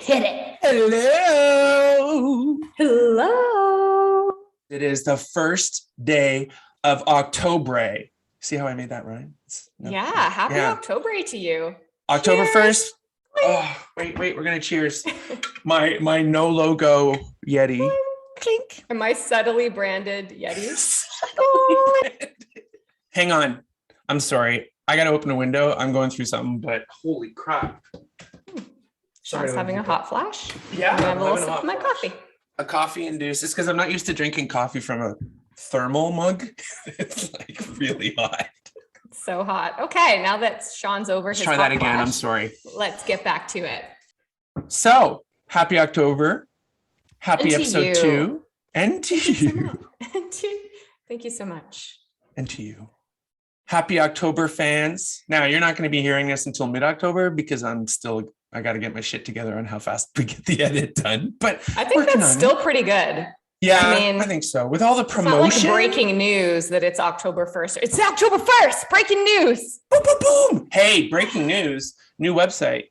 Hit it. Hello. Hello. It is the first day of October. See how I made that rhyme? Happy October to you. October Cheers. 1st. Oh, wait, we're gonna cheers. My no logo Yeti. Clink. And my subtly branded Yetis. Hang on. I'm sorry. I gotta open a window. I'm going through something, but holy crap. Sean's having a hot flash. Yeah. I'm gonna have a little sip of my coffee. A coffee induced. It's because I'm not used to drinking coffee from a thermal mug. It's like really hot. It's so hot. Okay, now that Sean's over his Try hot that again. flash, I'm sorry. let's get back to it. So happy October. Happy And to episode you. 2. And to you. Thank you so much. And to you. Happy October, fans. Now, you're not going to be hearing this until mid-October because I got to get my shit together on how fast we get the edit done. But I think that's still pretty good. Yeah, I think so. With all the promotion. It's not like breaking news that it's October 1st. It's October 1st. Breaking news. Boom, boom, boom. Hey, breaking news. New website.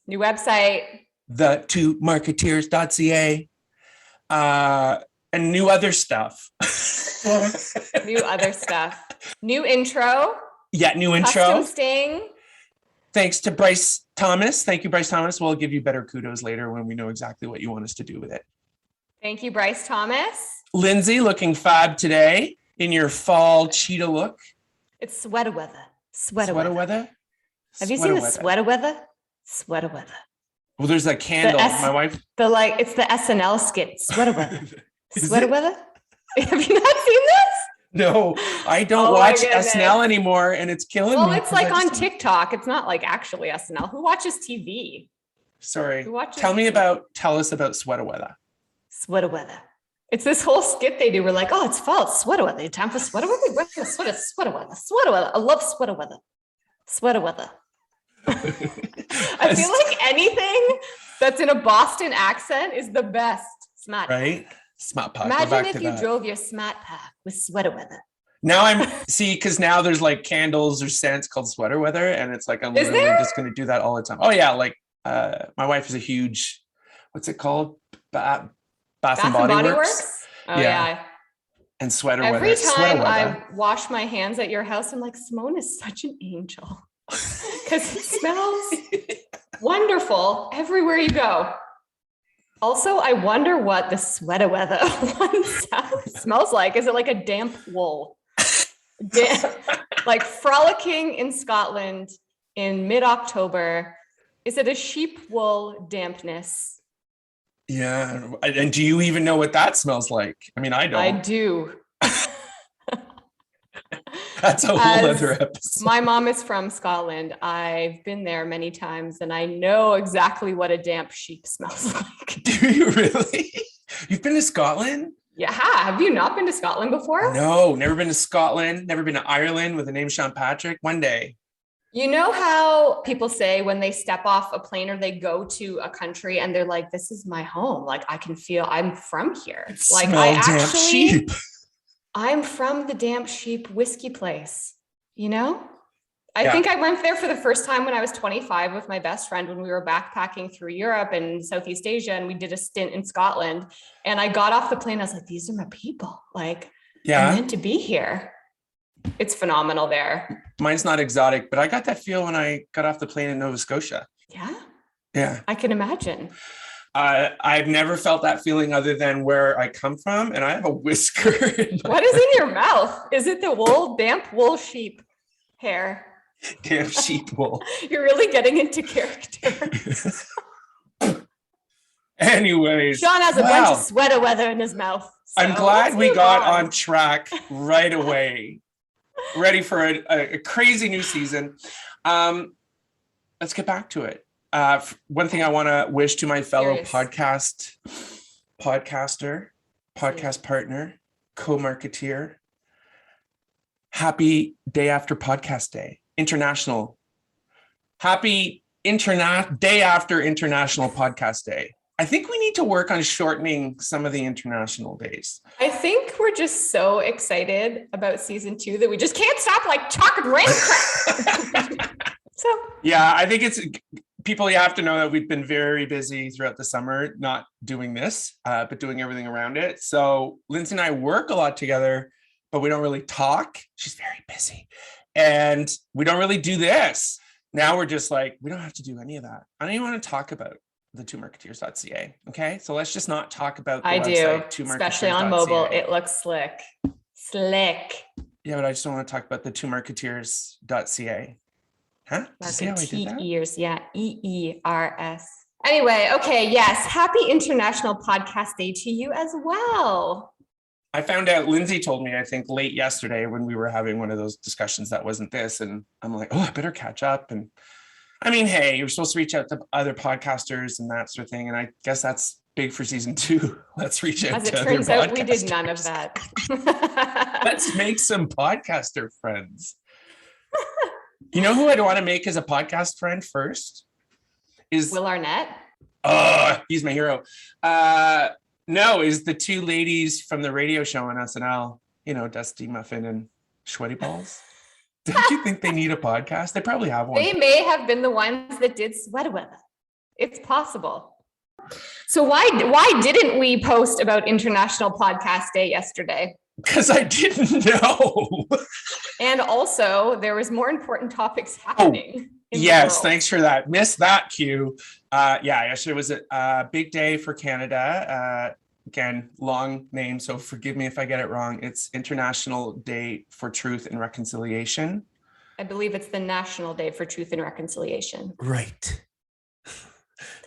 The2marketeers.ca. And new other stuff. New intro. Yeah, new intro. Custom sting. Thanks to Bryce Thomas. Thank you, Bryce Thomas. We'll give you better kudos later when we know exactly what you want us to do with it. Thank you, Bryce Thomas. Lindsay, looking fab today in your fall cheetah look. It's sweater weather. Sweater weather? Have you seen the sweater weather? Sweater weather. Well, there's a candle. My wife. It's the SNL skit. Sweater weather. Sweater weather? Have you not seen this? No, I don't watch SNL anymore, and it's killing me. Well, it's like on TikTok. It's not like actually SNL. Who watches TV? Sorry. Tell us about sweater weather. Sweater weather. It's this whole skit they do. We're like, oh, it's fall. It's sweater weather. Time for sweater weather. We're gonna sweater weather. Sweater weather. I love sweater weather. Sweater weather. I feel like anything that's in a Boston accent is the best. Smart. Right? Smart pack. Imagine if you drove your smart pack with sweater weather. Now because now there's like candles or scents called sweater weather, and it's like I'm literally just going to do that all the time. Oh yeah, like my wife is a huge, what's it called? Bath and Body Works. Oh yeah. And sweater weather. Every time I wash my hands at your house, I'm like, Simone is such an angel because it smells wonderful everywhere you go. Also, I wonder what the sweater weather one smells like. Is it like a damp wool? Like frolicking in Scotland in mid-October. Is it a sheep wool dampness? Yeah. And do you even know what that smells like? I mean, I don't. I do. That's a whole other episode. My mom is from Scotland. I've been there many times and I know exactly what a damp sheep smells like. Do you really? You've been to Scotland? Yeah. Have you not been to Scotland before? No, never been to Scotland. Never been to Ireland with the name Sean Patrick. One day. You know how people say when they step off a plane or they go to a country and they're like, this is my home. Like I can feel I'm from here. Like I'm from the Damp Sheep whiskey place, you know? I think I went there for the first time when I was 25 with my best friend when we were backpacking through Europe and Southeast Asia, and we did a stint in Scotland. And I got off the plane, I was like, these are my people. Like, I'm meant to be here. It's phenomenal there. Mine's not exotic, but I got that feel when I got off the plane in Nova Scotia. Yeah? Yeah. I can imagine. I've never felt that feeling other than where I come from, and I have a whisker. What is in your mouth? Is it the damp wool sheep hair? Damp sheep wool. You're really getting into character. Anyways. Sean has a bunch of sweater weather in his mouth. So I'm glad we got on track right away. Ready for a crazy new season. Let's get back to it. One thing I want to wish to my fellow podcast partner, co-marketeer, happy day after podcast day, international. Happy day after International Podcast Day. I think we need to work on shortening some of the international days. I think we're just so excited about season 2 that we just can't stop like talking random crap. Yeah, I think it's people, you have to know that we've been very busy throughout the summer, not doing this, but doing everything around it. So Lindsay and I work a lot together, but we don't really talk. She's very busy. And we don't really do this. Now we're just like, we don't have to do any of that. I don't even want to talk about the twomarketeers.ca. Okay. So let's just not talk about the website, especially on mobile. It looks slick. Yeah, but I just don't want to talk about the twomarketeers.ca. Huh? Did you see how I did that? Ears, yeah. EERS. Anyway, okay, yes. Happy International Podcast Day to you as well. I found out, Lindsay told me, I think late yesterday when we were having one of those discussions that wasn't this. And I'm like, oh, I better catch up. And I mean, hey, you're supposed to reach out to other podcasters and that sort of thing. And I guess that's big for season 2. Let's reach out to other podcasters. As it turns out, we did none of that. Let's make some podcaster friends. You know who I'd want to make as a podcast friend first? Is Will Arnett. Oh, he's my hero. No, is the 2 ladies from the radio show on SNL, you know, Dusty Muffin and Sweaty Balls. Don't you think they need a podcast? They probably have one. They may have been the ones that did Sweat Weather. It's possible. So why didn't we post about International Podcast Day yesterday? Because I didn't know. And also, there was more important topics happening. Yes, thanks for that. Missed that cue. Yeah, yesterday was a big day for Canada. Again, long name, so forgive me if I get it wrong. It's International Day for Truth and Reconciliation. I believe it's the National Day for Truth and Reconciliation. Right.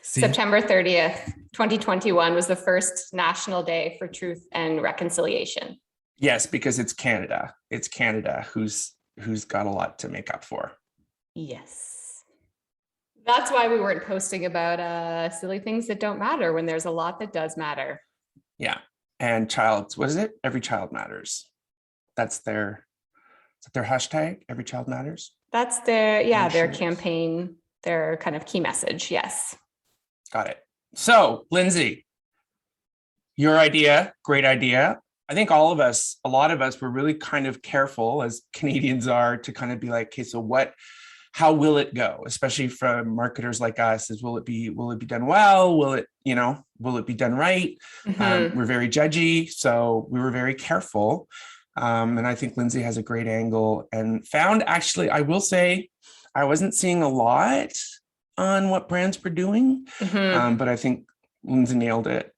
September 30th, 2021 was the first National Day for Truth and Reconciliation. Yes, because it's Canada. It's Canada who's got a lot to make up for. Yes. That's why we weren't posting about silly things that don't matter when there's a lot that does matter. Yeah. And what is it? Every child matters. That's their hashtag, Every Child Matters. That's their campaign, their kind of key message. Yes. Got it. So, Lindsay, your idea, great idea. I think a lot of us were really kind of careful, as Canadians are, to kind of be like, okay, so how will it go? Especially from marketers like us, will it be done well? Will it be done right? Mm-hmm. We're very judgy. So we were very careful. And I think Lindsay has a great angle and found, actually, I will say, I wasn't seeing a lot on what brands were doing, but I think Lindsay nailed it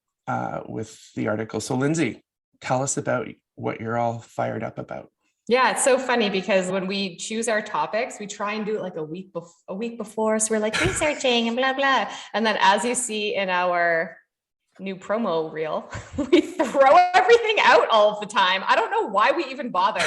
with the article. So Lindsay, tell us about what you're all fired up about. Yeah, it's so funny because when we choose our topics, we try and do it like a week before. So we're like researching and blah, blah. And then as you see in our new promo reel, we throw everything out all of the time. I don't know why we even bother.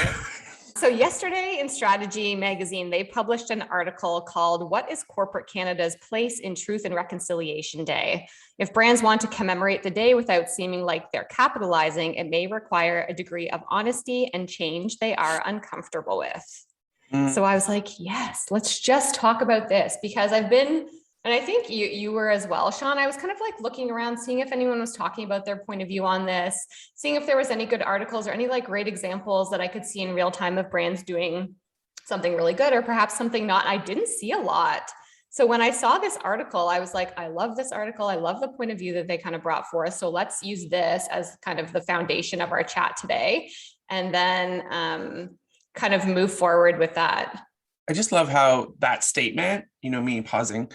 So yesterday in Strategy Magazine, they published an article called "What is Corporate Canada's Place in Truth and Reconciliation Day? If brands want to commemorate the day without seeming like they're capitalizing, it may require a degree of honesty and change they are uncomfortable with." So I was like, yes, let's just talk about this, because I've been, and I think you were as well, Sean. I was kind of like looking around, seeing if anyone was talking about their point of view on this, seeing if there was any good articles or any like great examples that I could see in real time of brands doing something really good, or perhaps something not. I didn't see a lot. So when I saw this article, I was like, I love this article. I love the point of view that they kind of brought forth. So let's use this as kind of the foundation of our chat today, and then kind of move forward with that. I just love how that statement, me pausing,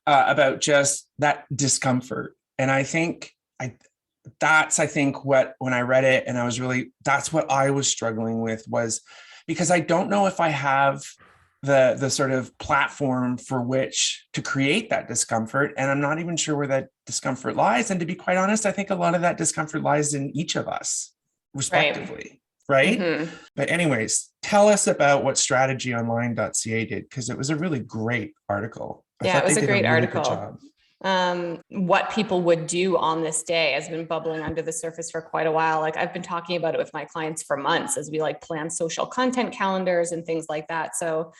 about just that discomfort. And I think that's what, when I read it, and that's what I was struggling with, was because I don't know if I have the sort of platform for which to create that discomfort. And I'm not even sure where that discomfort lies. And to be quite honest, I think a lot of that discomfort lies in each of us respectively. Right? Mm-hmm. But anyways, tell us about what strategyonline.ca did, because it was a really great article. Yeah, it was a great article. What people would do on this day has been bubbling under the surface for quite a while. Like I've been talking about it with my clients for months as we like plan social content calendars and things like that. So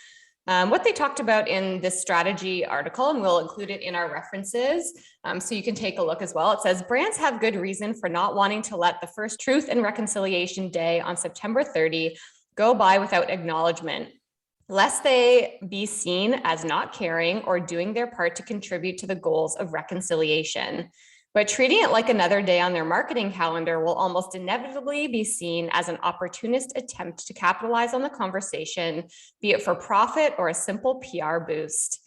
what they talked about in this strategy article, and we'll include it in our references, so you can take a look as well. It says, brands have good reason for not wanting to let the first Truth and Reconciliation Day on September 30 go by without acknowledgement. lest they be seen as not caring or doing their part to contribute to the goals of reconciliation. But treating it like another day on their marketing calendar will almost inevitably be seen as an opportunist attempt to capitalize on the conversation, be it for profit or a simple PR boost.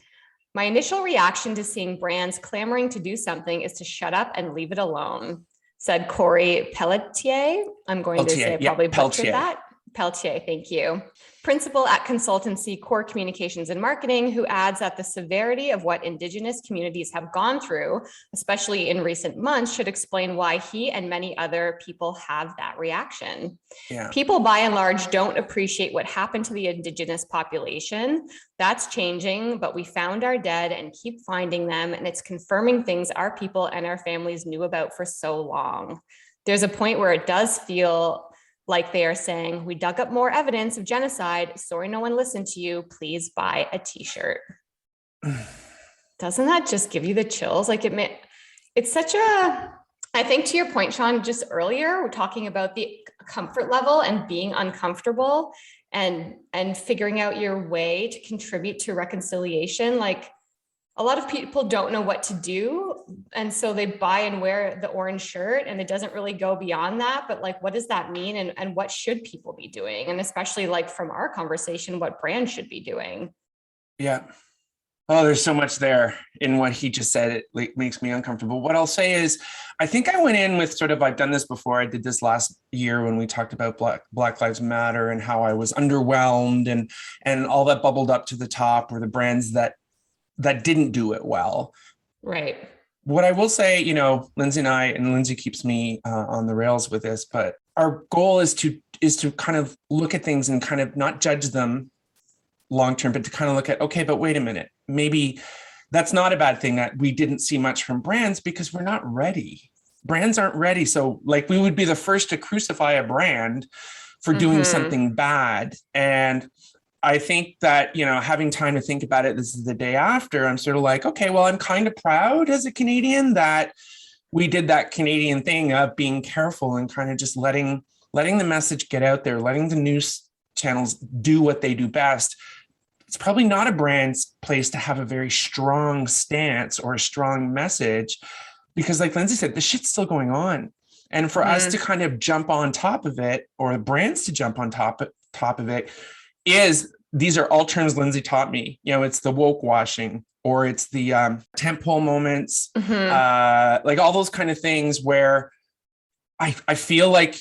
My initial reaction to seeing brands clamoring to do something is to shut up and leave it alone, said Corey Pelletier. I'm going to say I probably butchered that. Pelletier, thank you. Principal at consultancy Core Communications and Marketing, who adds that the severity of what Indigenous communities have gone through, especially in recent months, should explain why he and many other people have that reaction. Yeah. People by and large don't appreciate what happened to the Indigenous population. That's changing, but we found our dead and keep finding them, and it's confirming things our people and our families knew about for so long. There's a point where it does feel like they are saying, we dug up more evidence of genocide. Sorry, no one listened to you. Please buy a t-shirt. Doesn't that just give you the chills? Like it's such a, I think to your point, Sean, just earlier, we're talking about the comfort level and being uncomfortable and figuring out your way to contribute to reconciliation. Like, a lot of people don't know what to do. And so they buy and wear the orange shirt, and it doesn't really go beyond that. But like, what does that mean? And what should people be doing? And especially like from our conversation, what brands should be doing? Yeah. Oh, there's so much there in what he just said. It like makes me uncomfortable. What I'll say is, I think I went in with sort of, I've done this before. I did this last year when we talked about Black Lives Matter and how I was underwhelmed and all that bubbled up to the top were the brands that didn't do it well. Right. What I will say, you know, Lindsay and I, and Lindsay keeps me on the rails with this, but our goal is to kind of look at things and kind of not judge them long-term, but to kind of look at, okay, but wait a minute, maybe that's not a bad thing that we didn't see much from brands because we're not ready. Brands aren't ready. So like we would be the first to crucify a brand for doing something bad. And I think that, you know, having time to think about it, this is the day after, I'm sort of like, okay, well, I'm kind of proud as a Canadian that we did that Canadian thing of being careful and kind of just letting the message get out there, letting the news channels do what they do best. It's probably not a brand's place to have a very strong stance or a strong message because like Lindsay said, the shit's still going on. And for us to kind of jump on top of it, or the brands to jump on top of it, is these are all terms Lindsay taught me. You know, it's the woke washing, or it's the tentpole moments, like all those kind of things where I feel like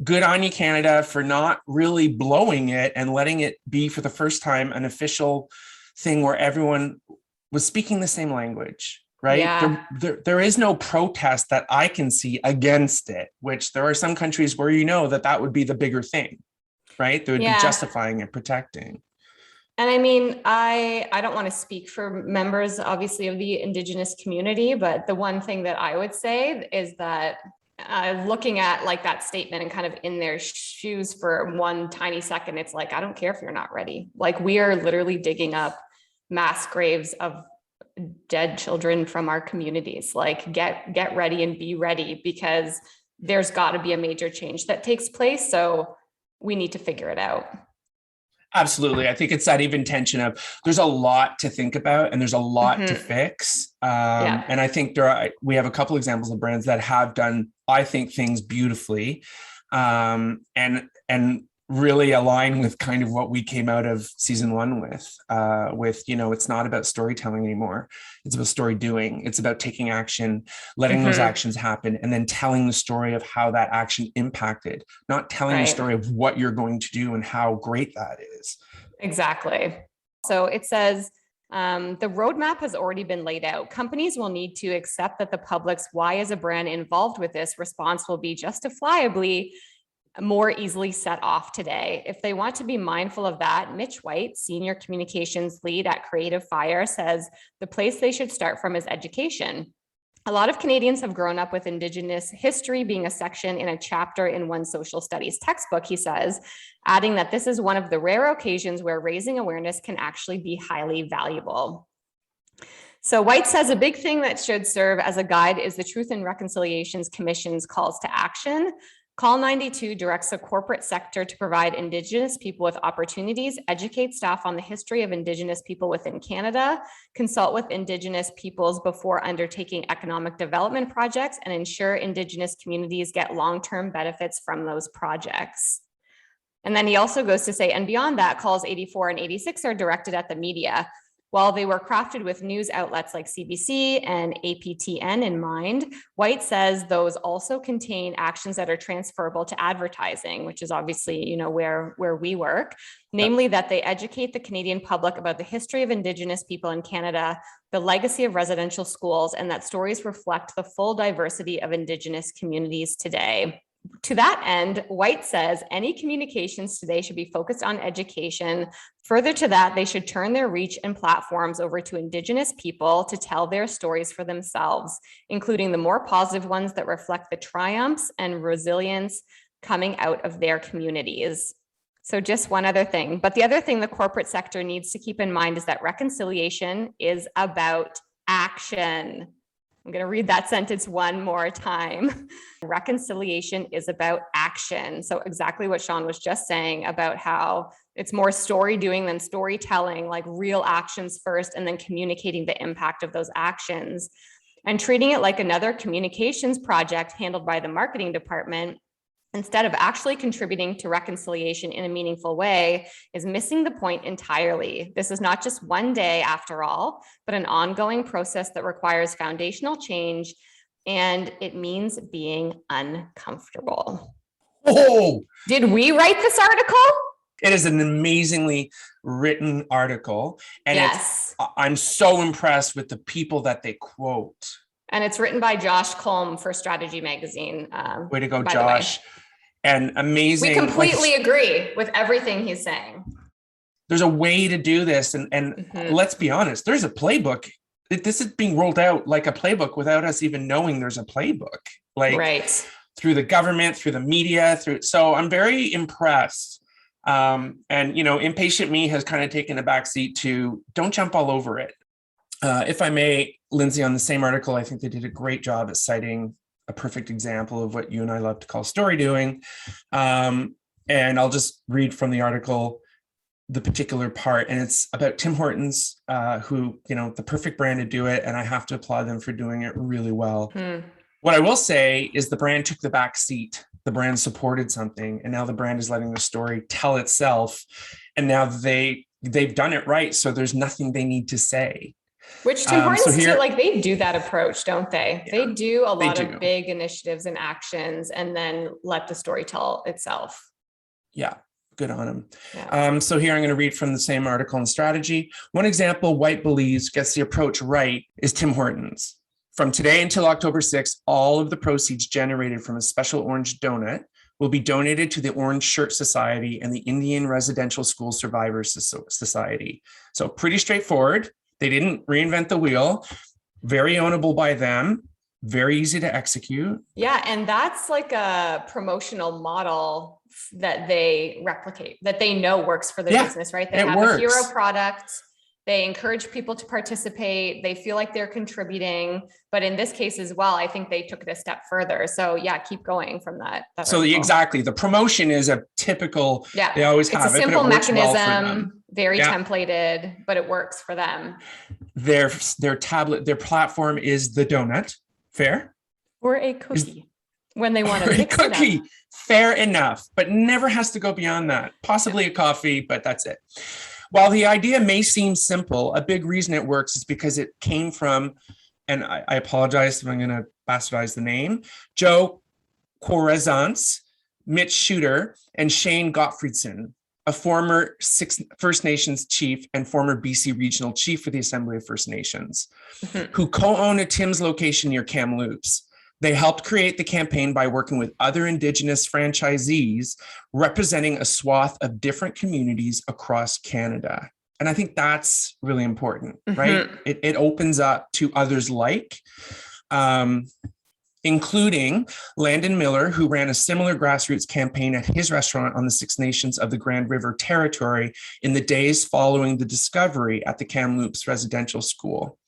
good on you, Canada, for not really blowing it and letting it be for the first time an official thing where everyone was speaking the same language. Right. Yeah. There is no protest that I can see against it, which there are some countries where, you know, that would be the bigger thing. Right. They would be justifying and protecting. And I mean, I don't want to speak for members, obviously, of the Indigenous community, but the one thing that I would say is that looking at like that statement and kind of in their shoes for one tiny second, it's like, I don't care if you're not ready. Like we are literally digging up mass graves of dead children from our communities. Like get ready and be ready, because there's got to be a major change that takes place. So we need to figure it out. Absolutely. I think it's that even tension of there's a lot to think about and there's a lot to fix. And I think we have a couple examples of brands that have done, I think, things beautifully and really align with kind of what we came out of season one with, you know, it's not about storytelling anymore. It's about story doing. It's about taking action, letting those actions happen, and then telling the story of how that action impacted, not telling the story of what you're going to do and how great that is. Exactly. So it says, the roadmap has already been laid out. Companies will need to accept that the public's why is a brand involved with this response will be justifiably more easily set off today. If they want to be mindful of that, Mitch White, senior communications lead at Creative Fire, says the place they should start from is education. A lot of Canadians have grown up with Indigenous history being a section in a chapter in one social studies textbook, he says, adding that this is one of the rare occasions where raising awareness can actually be highly valuable. So White says a big thing that should serve as a guide is the Truth and Reconciliations Commission's calls to action. Call 92 directs the corporate sector to provide Indigenous people with opportunities, educate staff on the history of Indigenous people within Canada, consult with Indigenous peoples before undertaking economic development projects, and ensure Indigenous communities get long-term benefits from those projects. And then he also goes to say, and beyond that, calls 84 and 86 are directed at the media. While they were crafted with news outlets like CBC and APTN in mind, White says those also contain actions that are transferable to advertising, which is obviously, where we work, namely that they educate the Canadian public about the history of Indigenous people in Canada, the legacy of residential schools, and that stories reflect the full diversity of Indigenous communities today. To that end, White says any communications today should be focused on education. Further to that, they should turn their reach and platforms over to Indigenous people to tell their stories for themselves, including the more positive ones that reflect the triumphs and resilience coming out of their communities. So just one other thing, but the other thing the corporate sector needs to keep in mind is that reconciliation is about action. I'm going to read that sentence one more time. Reconciliation is about action. So exactly what Sean was just saying about how it's more story doing than storytelling, like real actions first, and then communicating the impact of those actions. And treating it like another communications project handled by the marketing department, instead of actually contributing to reconciliation in a meaningful way, is missing the point entirely. This is not just one day after all, but an ongoing process that requires foundational change, and it means being uncomfortable. Oh, did we write this article? It is an amazingly written article, and yes, I'm so impressed with the people that they quote. And it's written by Josh Colm for Strategy Magazine. Way to go, Josh. And amazing. We completely agree with everything he's saying. There's a way to do this. And let's be honest, there's a playbook. This is being rolled out like a playbook without us even knowing there's a playbook. Like through the government, through the media, so I'm very impressed. And, impatient me has kind of taken a backseat to don't jump all over it. If I may, Lindsay, on the same article, I think they did a great job at citing a perfect example of what you and I love to call story doing. And I'll just read from the article, the particular part, and it's about Tim Hortons, who, the perfect brand to do it. And I have to applaud them for doing it really well. What I will say is the brand took the back seat. The brand supported something, and now the brand is letting the story tell itself. And now they've done it right. So there's nothing they need to say. Which Tim Hortons they do that approach, don't they? Yeah, they do a lot of big initiatives and actions and then let the story tell itself. Yeah, good on them. Yeah. So here I'm going to read from the same article on strategy. One example White believes gets the approach right is Tim Hortons. From today until October 6th, all of the proceeds generated from a special orange donut will be donated to the Orange Shirt Society and the Indian Residential School Survivors Society. So pretty straightforward. They didn't reinvent the wheel, very ownable by them, very easy to execute. Yeah, and that's like a promotional model that they replicate, that they know works for their business, right? They have a hero product. They encourage people to participate. They feel like they're contributing. But in this case as well, I think they took it a step further. So yeah, keep going from that. So exactly. The promotion is a typical, they always have it. It's a simple mechanism, very templated, but it works for them. Their platform is the donut. Fair? Or a cookie when they want to mix it up. Fair enough, but never has to go beyond that. Possibly a coffee, but that's it. While the idea may seem simple, a big reason it works is because it came from, and I apologize if I'm going to bastardize the name, Joe Corazance, Mitch Shooter, and Shane Gottfriedson, a former First Nations chief and former BC regional chief for the Assembly of First Nations, who co-own a Tim's location near Kamloops. They helped create the campaign by working with other Indigenous franchisees representing a swath of different communities across Canada. And I think that's really important, right? It opens up to others including Landon Miller, who ran a similar grassroots campaign at his restaurant on the Six Nations of the Grand River Territory in the days following the discovery at the Kamloops Residential School.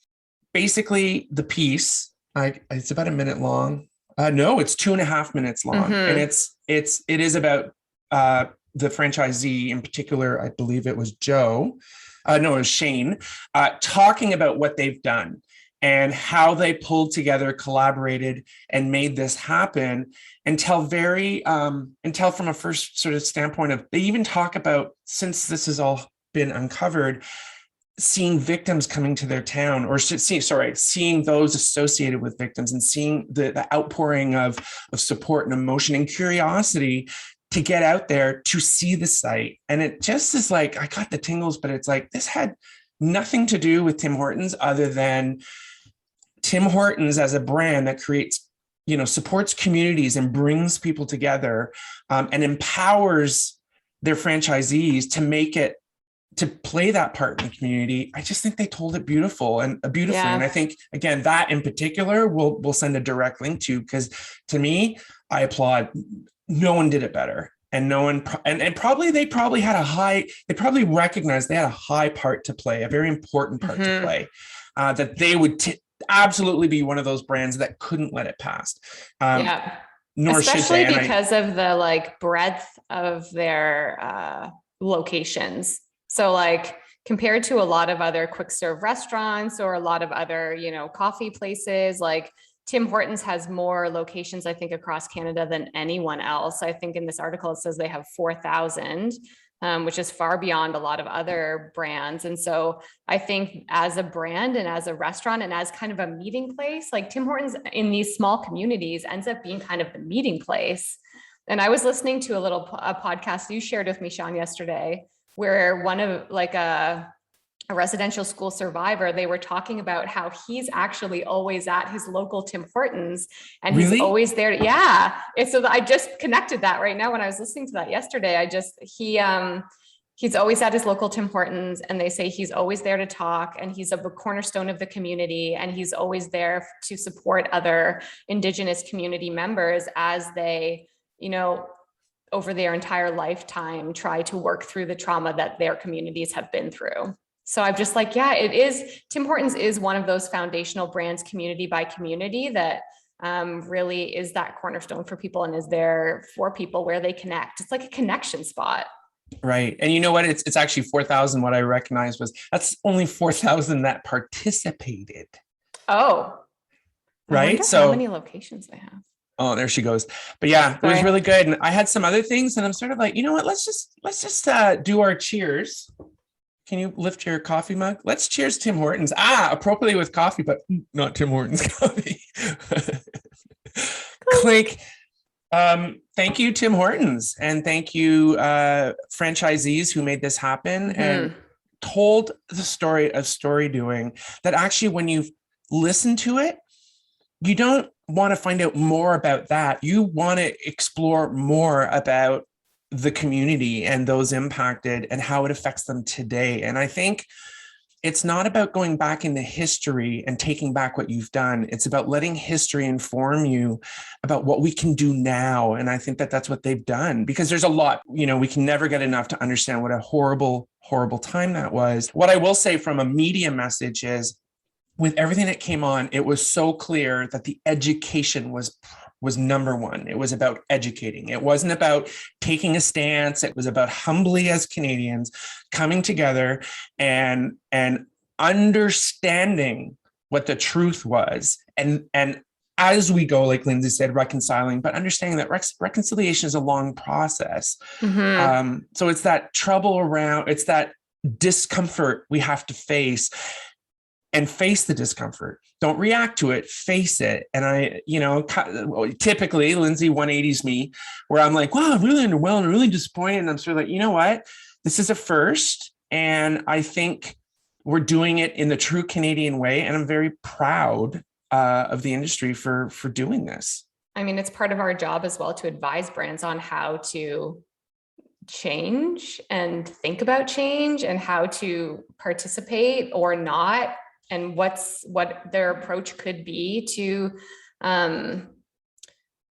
Basically, the piece, it's about a minute long. No, it's 2.5 minutes long, and Mm-hmm. it is about the franchisee in particular. I believe it was Joe. No, it was Shane, talking about what they've done and how they pulled together, collaborated, and made this happen. Until from a first sort of standpoint of, they even talk about, since this has all been uncovered, seeing victims coming to their town, or seeing those associated with victims, and seeing the outpouring of support and emotion and curiosity to get out there to see the site. And it just is like, I got the tingles, but it's like, this had nothing to do with Tim Hortons other than Tim Hortons as a brand that creates, supports communities and brings people together, and empowers their franchisees to play that part in the community. I just think they told it beautifully. And I Yeah. think, again, that in particular, we'll send a direct link to, because to me, I applaud. No one did it better. And no one, and probably they probably recognized they had a high part to play, a very important part to Mm-hmm. play, that they would absolutely be one of those brands that couldn't let it pass. Yeah. Nor should Especially they. And I, because of the like breadth of their locations. So like compared to a lot of other quick serve restaurants or a lot of other, coffee places, like Tim Hortons has more locations, I think, across Canada than anyone else. I think in this article, it says they have 4,000, which is far beyond a lot of other brands. And so I think as a brand and as a restaurant and as kind of a meeting place, like Tim Hortons in these small communities ends up being kind of the meeting place. And I was listening to a podcast you shared with me, Sean, yesterday, where one of like a residential school survivor, they were talking about how he's actually always at his local Tim Hortons and he's really? always there. Yeah. And so I just connected that right now when I was listening to that yesterday. He's always at his local Tim Hortons, and they say he's always there to talk, and he's a cornerstone of the community, and he's always there to support other Indigenous community members as they, over their entire lifetime, try to work through the trauma that their communities have been through. So I'm just like, yeah, it is. Tim Hortons is one of those foundational brands, community by community, that really is that cornerstone for people and is there for people where they connect. It's like a connection spot. Right. And you know what? It's actually 4,000. What I recognized was that's only 4,000 that participated. Oh, I Right. wonder how So, many locations they have. oh, there she goes. But yeah, it was Sorry. really good. And I had some other things, and I'm sort of like, you know what? Let's just do our cheers. Can you lift your coffee mug? Let's cheers Tim Hortons. Appropriately with coffee, but not Tim Hortons coffee. Clink. Thank you, Tim Hortons, and thank you, franchisees who made this happen and Mm-hmm. told the story of story doing, that actually, when you listen to it, you don't want to find out more about that. You want to explore more about the community and those impacted and how it affects them today. And I think it's not about going back into history and taking back what you've done. It's about letting history inform you about what we can do now. And I think that that's what they've done, because there's a lot, we can never get enough to understand what a horrible, horrible time that was. What I will say from a media message is, with everything that came on, it was so clear that the education was number one. It was about educating. It wasn't about taking a stance. It was about humbly, as Canadians, coming together and understanding what the truth was. And as we go, like Lindsay said, reconciling, but understanding that reconciliation is a long process. Mm-hmm. So it's that it's that discomfort we have to face, and face the discomfort. Don't react to it, face it. And I, typically Lindsay 180s me, where I'm like, wow, I'm really underwhelmed, I'm really disappointed. And I'm sort of like, you know what? This is a first. And I think we're doing it in the true Canadian way. And I'm very proud of the industry for doing this. I mean, it's part of our job as well to advise brands on how to change and think about change and how to participate or not, and what their approach could be to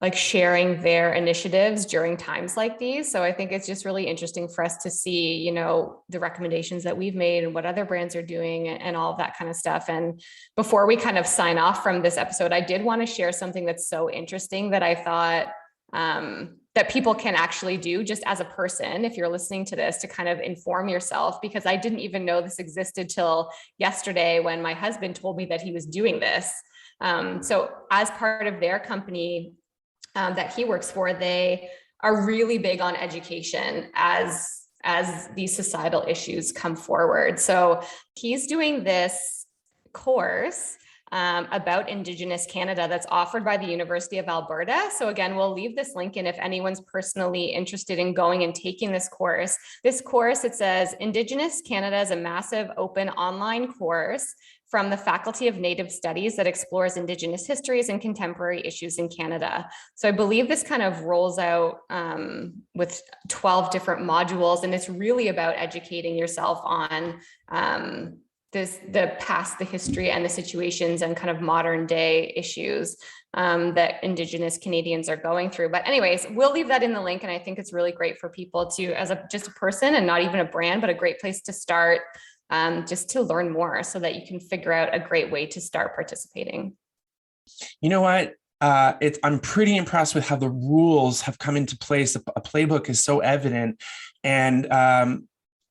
like sharing their initiatives during times like these. So I think it's just really interesting for us to see, you know, the recommendations that we've made and what other brands are doing and all of that kind of stuff. And before we kind of sign off from this episode, I did want to share something that's so interesting that I thought that people can actually do just as a person, if you're listening to this, to kind of inform yourself, because I didn't even know this existed till yesterday when my husband told me that he was doing this. So as part of their company, that he works for, they are really big on education as these societal issues come forward. So he's doing this course about Indigenous Canada that's offered by the University of Alberta. So again, we'll leave this link in if anyone's personally interested in going and taking this course. This course, it says Indigenous Canada is a massive open online course from the Faculty of Native Studies that explores Indigenous histories and contemporary issues in Canada. So I believe this kind of rolls out with 12 different modules, and it's really about educating yourself on the past, the history, and the situations and kind of modern day issues that Indigenous Canadians are going through. But anyways, we'll leave that in the link, and I think it's really great for people to, as just a person and not even a brand, but a great place to start. Just to learn more so that you can figure out a great way to start participating. You know what? I'm pretty impressed with how the rules have come into place. A playbook is so evident, and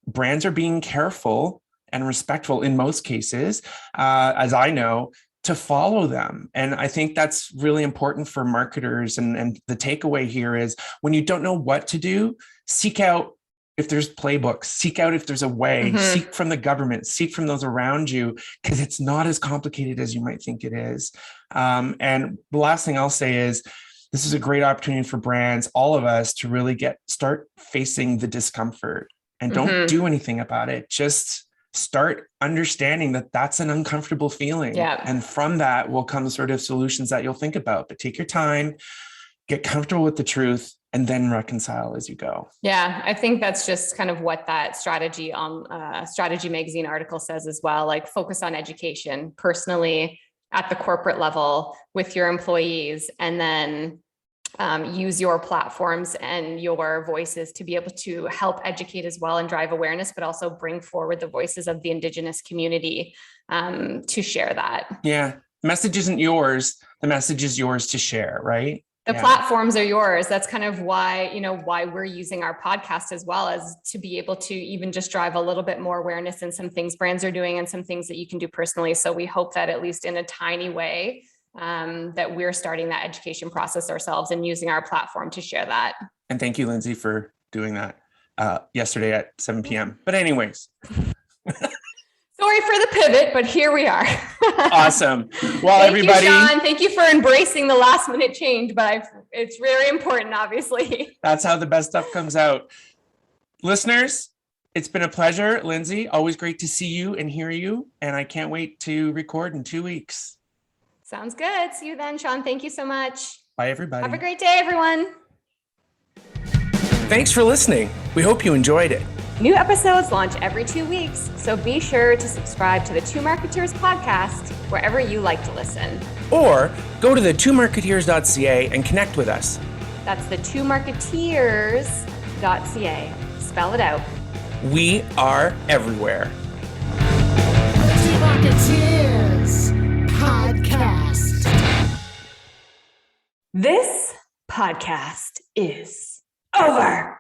brands are being careful and respectful in most cases, as I know, to follow them. And I think that's really important for marketers. And the takeaway here is when you don't know what to do, seek out if there's playbooks, seek out if there's a way, seek from the government, seek from those around you, because it's not as complicated as you might think it is. And the last thing I'll say is this is a great opportunity for brands, all of us, to really start facing the discomfort and don't do anything about it. Just start understanding that that's an uncomfortable feeling. Yeah. And from that will come sort of solutions that you'll think about, but take your time, get comfortable with the truth, and then reconcile as you go. Yeah, I think that's just kind of what that strategy Strategy Magazine article says as well, like focus on education personally at the corporate level with your employees, and then use your platforms and your voices to be able to help educate as well and drive awareness, but also bring forward the voices of the Indigenous community to share that. Yeah, message isn't yours. The message is yours to share, right? The platforms are yours. That's kind of why we're using our podcast as well, as to be able to even just drive a little bit more awareness in some things brands are doing and some things that you can do personally. So we hope that at least in a tiny way, that we're starting that education process ourselves and using our platform to share that. And thank you, Lindsay, for doing that yesterday at 7 p.m. But anyways. Sorry for the pivot, but here we are. Awesome. Well, everybody. You, Sean. Thank you for embracing the last minute change, but it's very important, obviously. That's how the best stuff comes out. Listeners, it's been a pleasure. Lindsay, always great to see you and hear you. And I can't wait to record in 2 weeks. Sounds good. See you then, Sean. Thank you so much. Bye, everybody. Have a great day, everyone. Thanks for listening. We hope you enjoyed it. New episodes launch every 2 weeks, so be sure to subscribe to the Two Marketeers podcast wherever you like to listen. Or go to the2marketeers.ca and connect with us. That's the twomarketeers.ca. Spell it out. We are everywhere. The Two Marketeers podcast. This podcast is over.